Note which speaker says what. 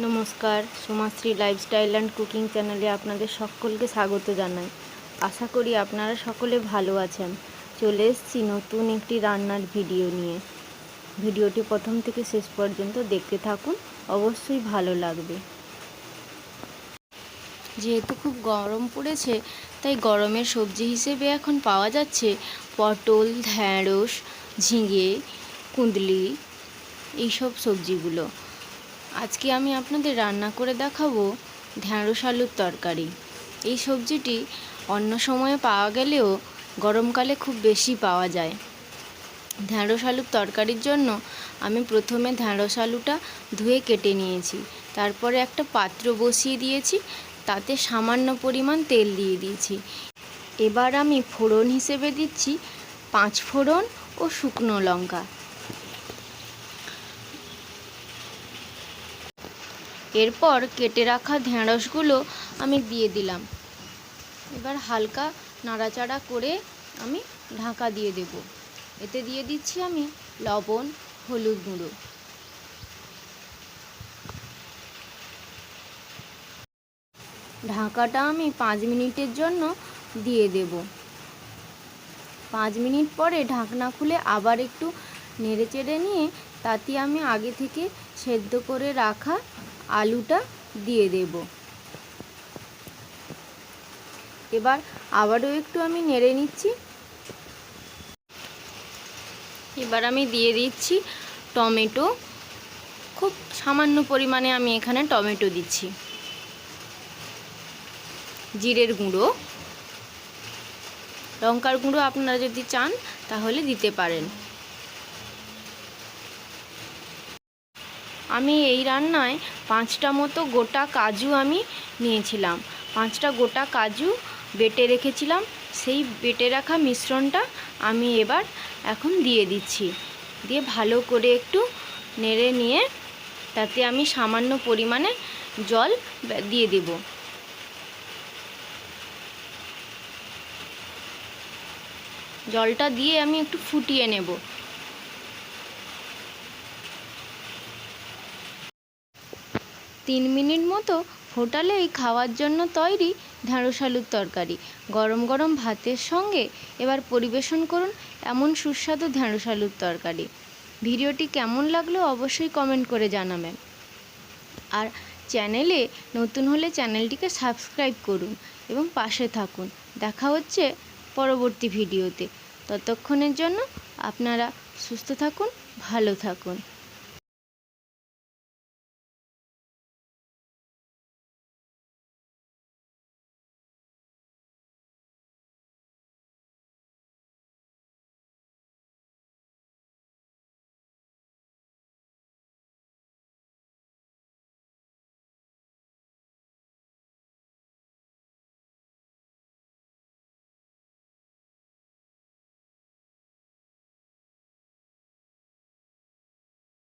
Speaker 1: নমস্কার, Somashree lifestyle and cooking চ্যানেলে আপনাদের সকলকে স্বাগত জানাই। আশা করি আপনারা সকলে ভালো আছেন। চলে এসেছি নতুন একটি রান্নার ভিডিও নিয়ে। ভিডিওটি প্রথম থেকে শেষ পর্যন্ত দেখতে থাকুন, অবশ্যই ভালো লাগবে। যেহেতু খুব গরম পড়েছে, তাই গরমের সবজি হিসেবে এখন পাওয়া যাচ্ছে পটল, ঢ্যাঁড়স, ঝিঙে, কুঁদলি, এইসব সবজিগুলো। আজকে আমি আপনাদের রান্না করে দেখাবো ঢ্যাঁড়স আলুর তরকারি। এই সবজিটি অন্য সময়ে পাওয়া গেলেও গরমকালে খুব বেশি পাওয়া যায়। ঢ্যাঁড়স আলুর তরকারির জন্য আমি প্রথমে ঢ্যাঁড়স আলুটা ধুয়ে কেটে নিয়েছি। তারপরে একটা পাত্র বসিয়ে দিয়েছি, তাতে সামান্য পরিমাণ তেল দিয়ে দিয়েছি। এবার আমি ফোড়ন হিসেবে দিচ্ছি 5 ফোড়ন ও শুকনো লঙ্কা। এরপর কেটে রাখা ঢ্যাঁড়সগুলো আমি দিয়ে দিলাম। এবার হালকা নাড়াচাড়া করে আমি ঢাকা দিয়ে দেব। এতে দিয়ে দিচ্ছি আমি লবণ, হলুদ গুঁড়ো। ঢাকাটা আমি 5 মিনিটের জন্য দিয়ে দেব। 5 মিনিট পরে ঢাকনা খুলে আবার একটু নেড়েচেড়ে নিয়ে তাতে আমি আগে থেকে সেদ্ধ করে রাখা আলুটা দিয়ে দেব। এবার আবারও একটু আমি নেড়ে নিচ্ছি। এবার আমি দিয়ে দিচ্ছি টমেটো। খুব সামান্য পরিমাণে আমি এখানে টমেটো দিচ্ছি। জিরের গুঁড়ো, লঙ্কার গুঁড়ো আপনারা যদি চান তাহলে দিতে পারেন। আমি এই রান্নায় 5টা মতো গোটা কাজু আমি নিয়েছিলাম। 5টা গোটা কাজু বেটে রেখেছিলাম। সেই বেটে রাখা মিশ্রণটা আমি এখন দিয়ে দিচ্ছি। দিয়ে ভালো করে একটু নেড়ে নিয়ে তাতে আমি সামান্য পরিমাণে জল দিয়ে দেব। জলটা দিয়ে আমি একটু ফুটিয়ে নেব। তিন মিনিট মতো ফোটালেই খাওয়ার জন্য তৈরি ঢ্যাঁড়স আলুর তরকারি। গরম গরম ভাতের সঙ্গে এবার পরিবেশন করুন এমন সুস্বাদু ঢ্যাঁড়স আলুর তরকারি। ভিডিওটি কেমন লাগলো অবশ্যই কমেন্ট করে জানাবেন। আর চ্যানেলে নতুন হলে চ্যানেলটিকে সাবস্ক্রাইব করুন এবং পাশে থাকুন। দেখা হচ্ছে পরবর্তী ভিডিওতে। ততক্ষণের জন্য আপনারা সুস্থ থাকুন, ভালো থাকুন।